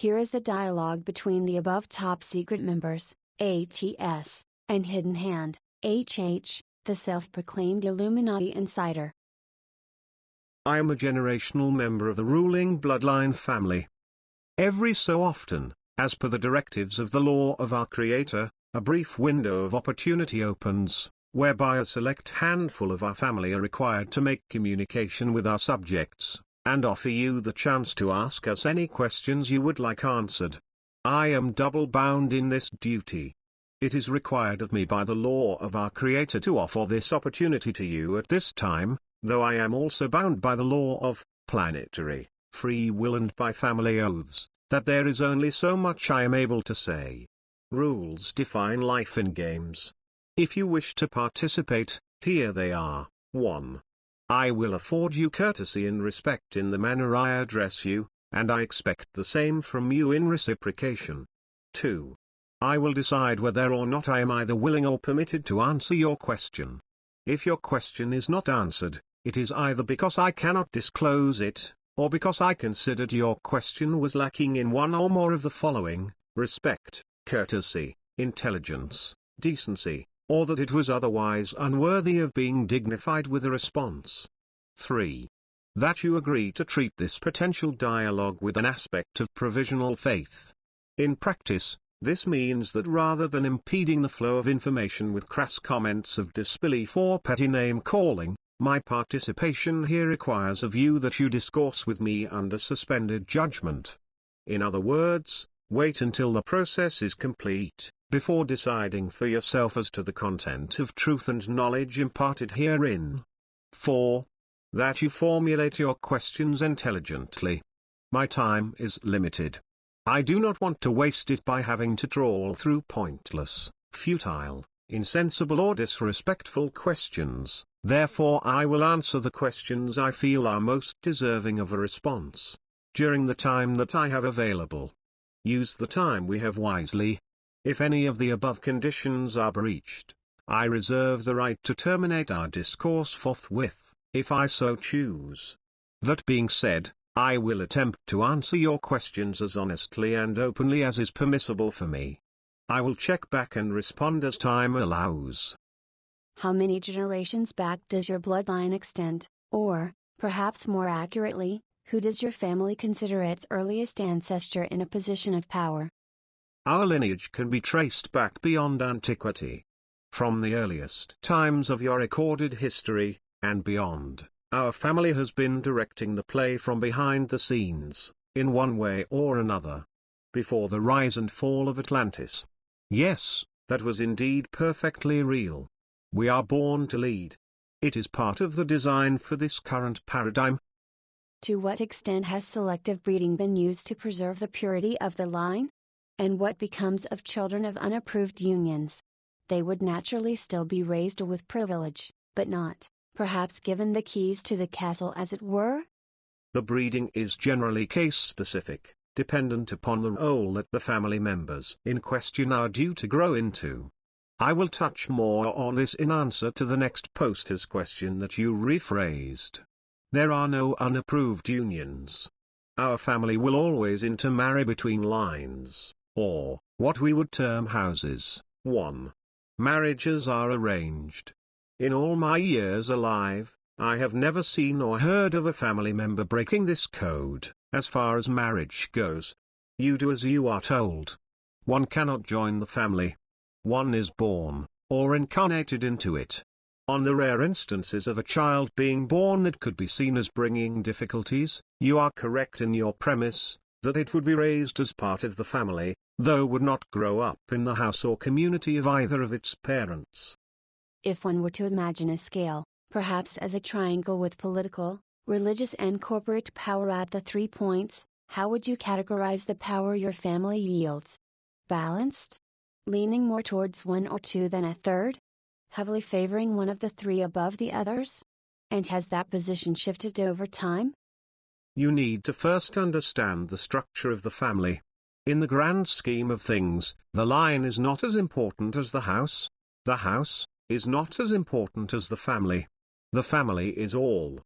Here is the dialogue between the above top secret members, ATS, and Hidden Hand, HH, the self-proclaimed Illuminati insider. I am a generational member of the ruling bloodline family. Every so often, as per the directives of the law of our Creator, a brief window of opportunity opens, whereby a select handful of our family are required to make communication with our subjects, and offer you the chance to ask us any questions you would like answered. I am double bound in this duty. It is required of me by the law of our Creator to offer this opportunity to you at this time, though I am also bound by the law of planetary free will and by family oaths, that there is only so much I am able to say. Rules define life in games. If you wish to participate, here they are. 1. I will afford you courtesy and respect in the manner I address you, and I expect the same from you in reciprocation. 2. I will decide whether or not I am either willing or permitted to answer your question. If your question is not answered, it is either because I cannot disclose it, or because I considered your question was lacking in one or more of the following: respect, courtesy, intelligence, decency, or that it was otherwise unworthy of being dignified with a response. 3. That you agree to treat this potential dialogue with an aspect of provisional faith. In practice, this means that rather than impeding the flow of information with crass comments of disbelief or petty name-calling, my participation here requires of you that you discourse with me under suspended judgment. In other words, wait until the process is complete, before deciding for yourself as to the content of truth and knowledge imparted herein. 4. That you formulate your questions intelligently. My time is limited. I do not want to waste it by having to trawl through pointless, futile, insensible or disrespectful questions, therefore I will answer the questions I feel are most deserving of a response, during the time that I have available. Use the time we have wisely. If any of the above conditions are breached, I reserve the right to terminate our discourse forthwith, if I so choose. That being said, I will attempt to answer your questions as honestly and openly as is permissible for me. I will check back and respond as time allows. How many generations back does your bloodline extend, or, perhaps more accurately, who does your family consider its earliest ancestor in a position of power? Our lineage can be traced back beyond antiquity. From the earliest times of your recorded history, and beyond, our family has been directing the play from behind the scenes, in one way or another. Before the rise and fall of Atlantis. Yes, that was indeed perfectly real. We are born to lead. It is part of the design for this current paradigm. To what extent has selective breeding been used to preserve the purity of the line? And what becomes of children of unapproved unions? They would naturally still be raised with privilege, but not, perhaps, given the keys to the castle, as it were? The breeding is generally case-specific, dependent upon the role that the family members in question are due to grow into. I will touch more on this in answer to the next poster's question that you rephrased. There are no unapproved unions. Our family will always intermarry between lines, or, what we would term houses. 1. Marriages are arranged. In all my years alive, I have never seen or heard of a family member breaking this code, as far as marriage goes. You do as you are told. One cannot join the family. One is born, or incarnated into it. On the rare instances of a child being born that could be seen as bringing difficulties, you are correct in your premise, that it would be raised as part of the family, though would not grow up in the house or community of either of its parents. If one were to imagine a scale, perhaps as a triangle with political, religious and corporate power at the 3 points, how would you categorize the power your family yields? Balanced? Leaning more towards one or two than a third? Heavily favoring one of the three above the others? And has that position shifted over time? You need to first understand the structure of the family. In the grand scheme of things, the line is not as important as the house. The house is not as important as the family. The family is all.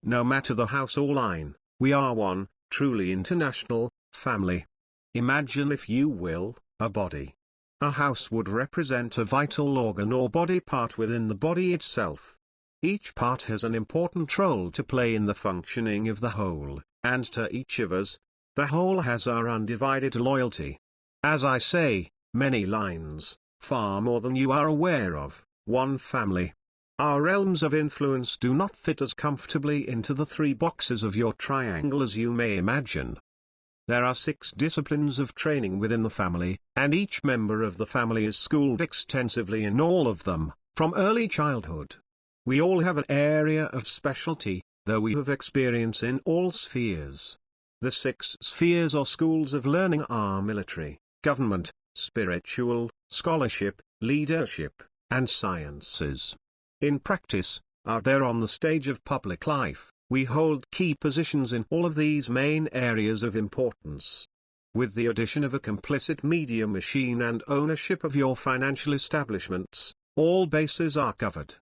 No matter the house or line, we are one, truly international, family. Imagine, if you will, a body. A house would represent a vital organ or body part within the body itself. Each part has an important role to play in the functioning of the whole, and to each of us, the whole has our undivided loyalty. As I say, many lines, far more than you are aware of, one family. Our realms of influence do not fit as comfortably into the 3 boxes of your triangle as you may imagine. There are 6 disciplines of training within the family, and each member of the family is schooled extensively in all of them, from early childhood. We all have an area of specialty, though we have experience in all spheres. The 6 spheres or schools of learning are military, government, spiritual, scholarship, leadership, and sciences. In practice, out there on the stage of public life, we hold key positions in all of these main areas of importance. With the addition of a complicit media machine and ownership of your financial establishments, all bases are covered.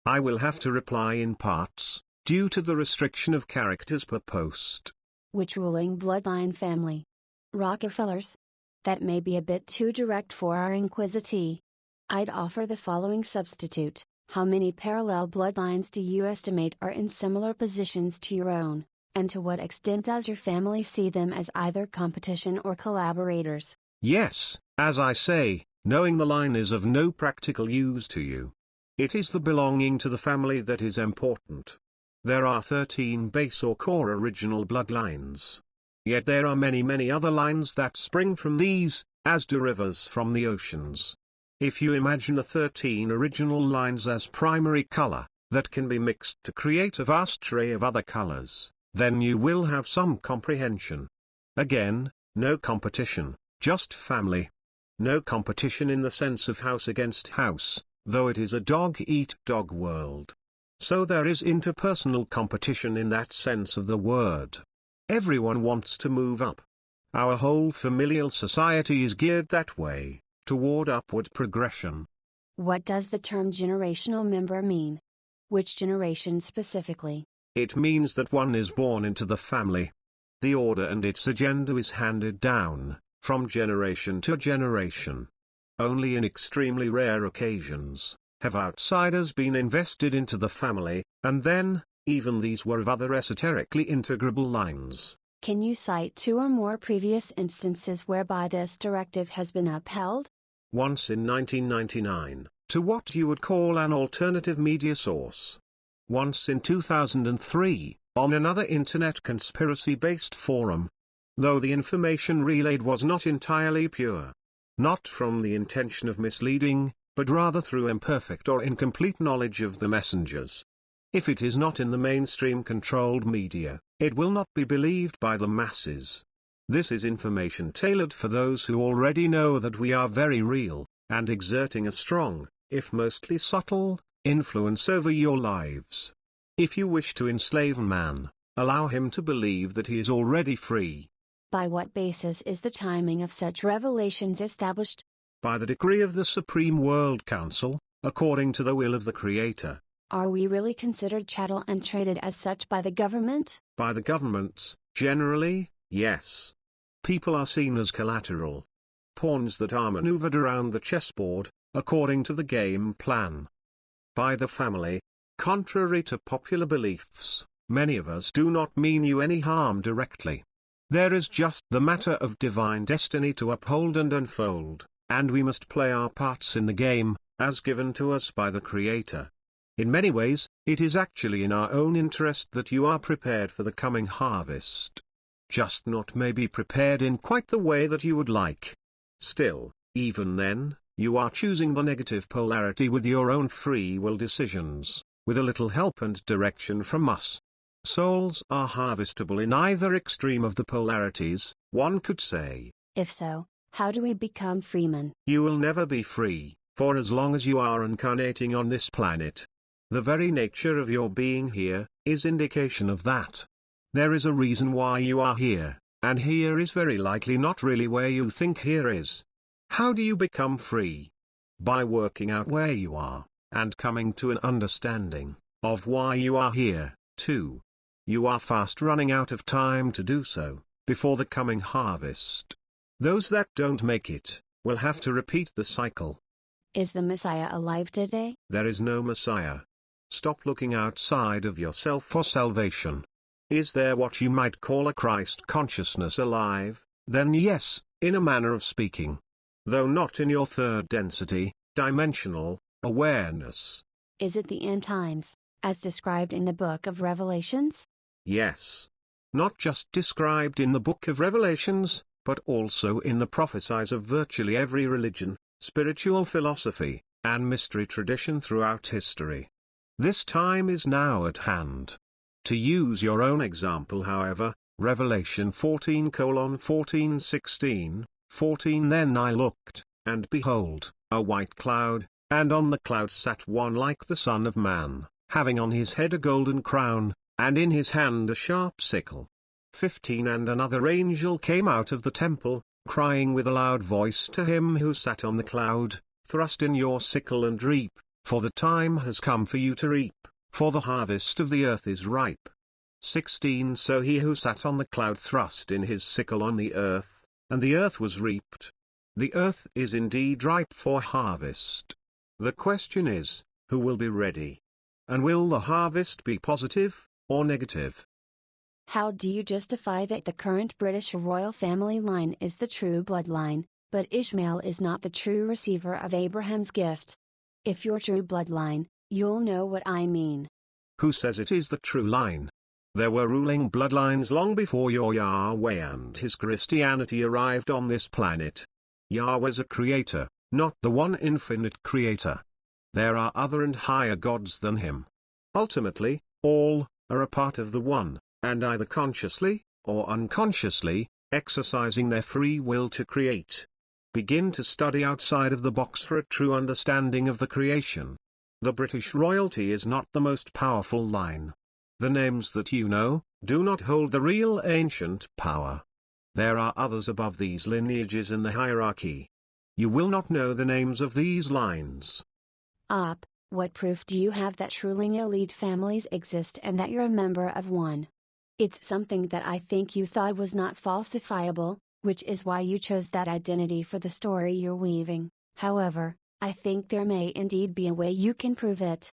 I will have to reply in parts, due to the restriction of characters per post. Which ruling bloodline family? Rockefellers? That may be a bit too direct for our inquisity. I'd offer the following substitute. How many parallel bloodlines do you estimate are in similar positions to your own, and to what extent does your family see them as either competition or collaborators? Yes, as I say, knowing the line is of no practical use to you. It is the belonging to the family that is important. There are 13 base or core original bloodlines. Yet there are many other lines that spring from these, as do rivers from the oceans. If you imagine the 13 original lines as primary color, that can be mixed to create a vast array of other colors, then you will have some comprehension. Again, no competition, just family. No competition in the sense of house against house, though it is a dog-eat-dog world. So there is interpersonal competition in that sense of the word. Everyone wants to move up. Our whole familial society is geared that way, toward upward progression. What does the term generational member mean? Which generation specifically? It means that one is born into the family. The order and its agenda is handed down, from generation to generation. Only in extremely rare occasions have outsiders been invested into the family, and then, even these were of other esoterically integrable lines. Can you cite 2 or more previous instances whereby this directive has been upheld? Once in 1999, to what you would call an alternative media source. Once in 2003, on another internet conspiracy-based forum. Though the information relayed was not entirely pure. Not from the intention of misleading, but rather through imperfect or incomplete knowledge of the messengers. If it is not in the mainstream controlled media, it will not be believed by the masses. This is information tailored for those who already know that we are very real, and exerting a strong, if mostly subtle, influence over your lives. If you wish to enslave man, allow him to believe that he is already free. By what basis is the timing of such revelations established? By the decree of the Supreme World Council, according to the will of the Creator. Are we really considered chattel and traded as such by the government? By the governments, generally, yes. People are seen as collateral. Pawns that are maneuvered around the chessboard, according to the game plan. By the family, contrary to popular beliefs, many of us do not mean you any harm directly. There is just the matter of divine destiny to uphold and unfold, and we must play our parts in the game, as given to us by the Creator. In many ways, it is actually in our own interest that you are prepared for the coming harvest. Just not maybe prepared in quite the way that you would like. Still, even then, you are choosing the negative polarity with your own free will decisions, with a little help and direction from us. Souls are harvestable in either extreme of the polarities, one could say. If so, how do we become freemen? You will never be free, for as long as you are incarnating on this planet. The very nature of your being here, is indication of that. There is a reason why you are here, and here is very likely not really where you think here is. How do you become free? By working out where you are, and coming to an understanding, of why you are here, too. You are fast running out of time to do so, before the coming harvest. Those that don't make it will have to repeat the cycle. Is the Messiah alive today? There is no Messiah. Stop looking outside of yourself for salvation. Is there what you might call a Christ consciousness alive? Then yes, in a manner of speaking. Though not in your third density, dimensional, awareness. Is it the end times, as described in the book of Revelations? Yes. Not just described in the book of Revelations, but also in the prophecies of virtually every religion, spiritual philosophy, and mystery tradition throughout history. This time is now at hand. To use your own example, however, Revelation 14:14-16, 14 Then I looked, and behold, a white cloud, and on the cloud sat one like the Son of Man, having on his head a golden crown, and in his hand a sharp sickle. 15 And another angel came out of the temple, crying with a loud voice to him who sat on the cloud, Thrust in your sickle and reap, for the time has come for you to reap, for the harvest of the earth is ripe. 16 So he who sat on the cloud thrust in his sickle on the earth, and the earth was reaped. The earth is indeed ripe for harvest. The question is, who will be ready? And will the harvest be positive, or negative? How do you justify that the current British royal family line is the true bloodline, but Ishmael is not the true receiver of Abraham's gift? If you're true bloodline, you'll know what I mean. Who says it is the true line? There were ruling bloodlines long before your Yahweh and his Christianity arrived on this planet. Yahweh's a creator, not the one infinite creator. There are other and higher gods than him. Ultimately, all are a part of the one, and either consciously, or unconsciously, exercising their free will to create. Begin to study outside of the box for a true understanding of the creation. The British royalty is not the most powerful line. The names that you know, do not hold the real ancient power. There are others above these lineages in the hierarchy. You will not know the names of these lines. What proof do you have that truly elite families exist and that you're a member of one? It's something that I think you thought was not falsifiable, which is why you chose that identity for the story you're weaving. However, I think there may indeed be a way you can prove it.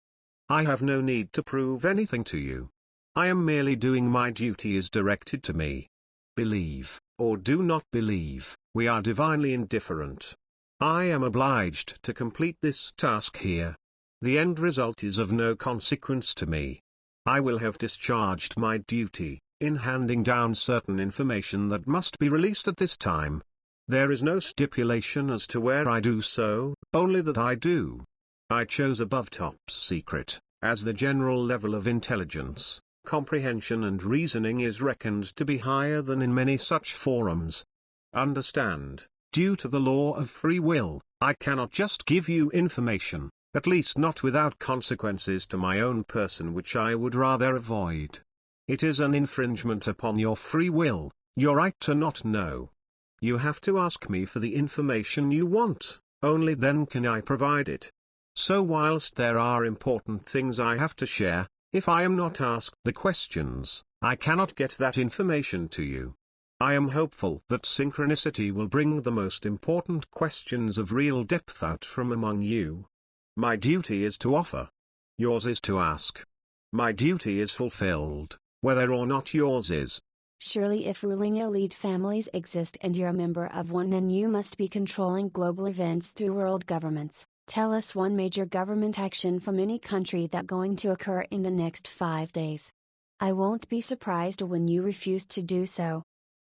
I have no need to prove anything to you. I am merely doing my duty as directed to me. Believe, or do not believe, we are divinely indifferent. I am obliged to complete this task here. The end result is of no consequence to me. I will have discharged my duty, in handing down certain information that must be released at this time. There is no stipulation as to where I do so, only that I do. I chose above top secret, as the general level of intelligence, comprehension and reasoning is reckoned to be higher than in many such forums. Understand, due to the law of free will, I cannot just give you information, at least not without consequences to my own person which I would rather avoid. It is an infringement upon your free will, your right to not know. You have to ask me for the information you want, only then can I provide it. So whilst there are important things I have to share, if I am not asked the questions, I cannot get that information to you. I am hopeful that synchronicity will bring the most important questions of real depth out from among you. My duty is to offer. Yours is to ask. My duty is fulfilled, whether or not yours is. Surely if ruling elite families exist and you're a member of one, then you must be controlling global events through world governments. Tell us one major government action from any country that's going to occur in the next 5 days. I won't be surprised when you refuse to do so.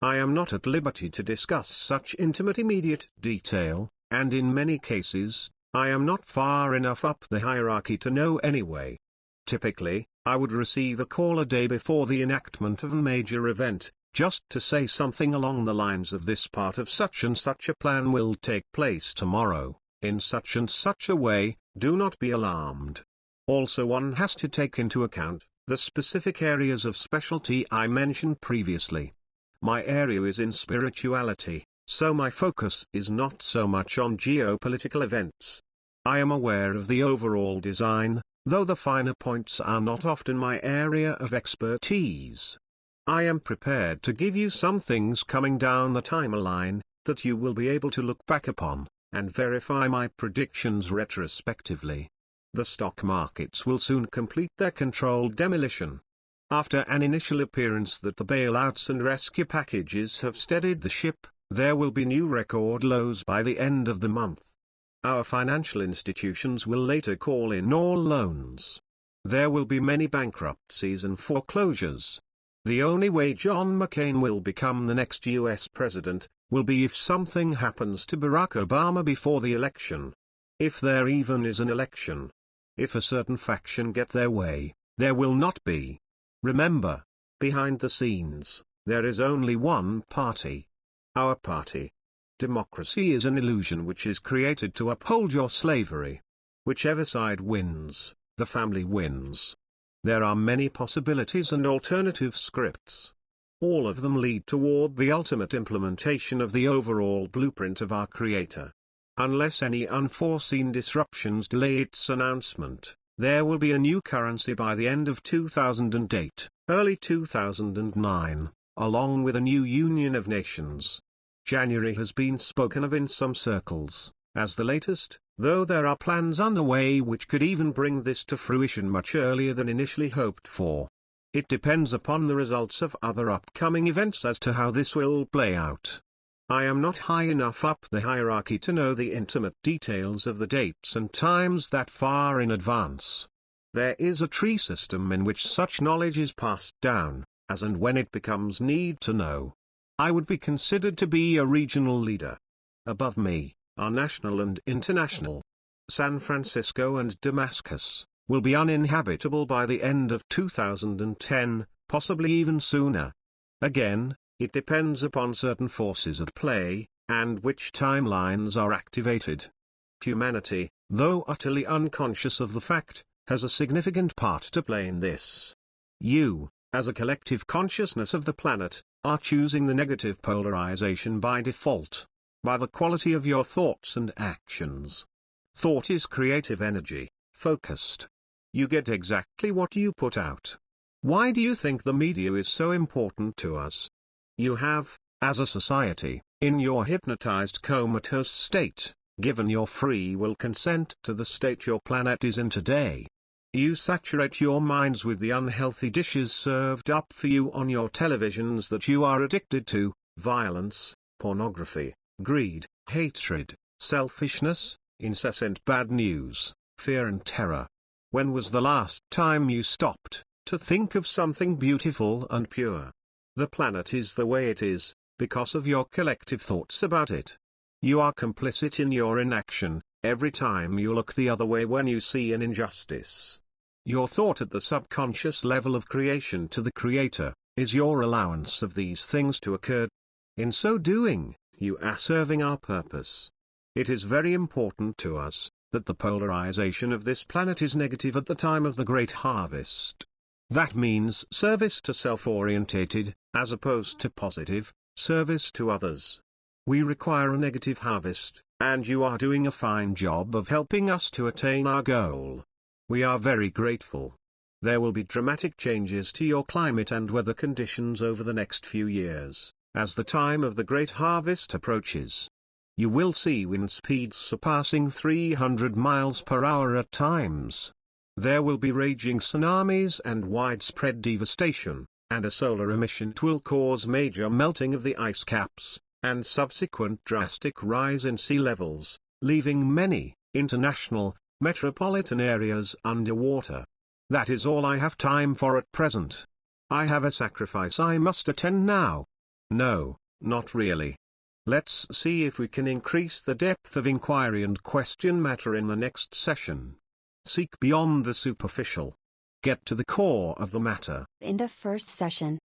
I am not at liberty to discuss such intimate immediate detail, and in many cases, I am not far enough up the hierarchy to know anyway. Typically, I would receive a call a day before the enactment of a major event, just to say something along the lines of this part of such and such a plan will take place tomorrow, in such and such a way, do not be alarmed. Also one has to take into account the specific areas of specialty I mentioned previously. My area is in spirituality, so my focus is not so much on geopolitical events. I am aware of the overall design, though the finer points are not often my area of expertise. I am prepared to give you some things coming down the timeline, that you will be able to look back upon, and verify my predictions retrospectively. The stock markets will soon complete their controlled demolition. After an initial appearance that the bailouts and rescue packages have steadied the ship, there will be new record lows by the end of the month. Our financial institutions will later call in all loans. There will be many bankruptcies and foreclosures. The only way John McCain will become the next US president will be if something happens to Barack Obama before the election. If there even is an election. If a certain faction get their way, there will not be. Remember, behind the scenes, there is only one party. Our party. Democracy is an illusion which is created to uphold your slavery. Whichever side wins, the family wins. There are many possibilities and alternative scripts. All of them lead toward the ultimate implementation of the overall blueprint of our Creator. Unless any unforeseen disruptions delay its announcement, there will be a new currency by the end of 2008, early 2009, along with a new Union of Nations. January has been spoken of in some circles as the latest, though there are plans underway which could even bring this to fruition much earlier than initially hoped for. It depends upon the results of other upcoming events as to how this will play out. I am not high enough up the hierarchy to know the intimate details of the dates and times that far in advance. There is a tree system in which such knowledge is passed down, as and when it becomes need to know. I would be considered to be a regional leader. Above me are national and international. San Francisco and Damascus will be uninhabitable by the end of 2010, possibly even sooner. Again, it depends upon certain forces at play, and which timelines are activated. Humanity, though utterly unconscious of the fact, has a significant part to play in this. You, as a collective consciousness of the planet, are choosing the negative polarization by default, by the quality of your thoughts and actions. Thought is creative energy, focused. You get exactly what you put out. Why do you think the media is so important to us? You have, as a society, in your hypnotized comatose state, given your free will consent to the state your planet is in today. You saturate your minds with the unhealthy dishes served up for you on your televisions that you are addicted to: violence, pornography, greed, hatred, selfishness, incessant bad news, fear and terror. When was the last time you stopped to think of something beautiful and pure? The planet is the way it is, because of your collective thoughts about it. You are complicit in your inaction, every time you look the other way when you see an injustice. Your thought at the subconscious level of creation to the Creator, is your allowance of these things to occur. In so doing, you are serving our purpose. It is very important to us, that the polarization of this planet is negative at the time of the Great Harvest. That means service to self-orientated, as opposed to positive, service to others. We require a negative harvest, and you are doing a fine job of helping us to attain our goal. We are very grateful. There will be dramatic changes to your climate and weather conditions over the next few years, as the time of the Great Harvest approaches. You will see wind speeds surpassing 300 miles per hour at times. There will be raging tsunamis and widespread devastation, and a solar emission will cause major melting of the ice caps, and subsequent drastic rise in sea levels, leaving many international, metropolitan areas underwater. That is all I have time for at present. I have a sacrifice I must attend now. No, not really. Let's see if we can increase the depth of inquiry and question matter in the next session. Seek beyond the superficial. Get to the core of the matter. End of first session.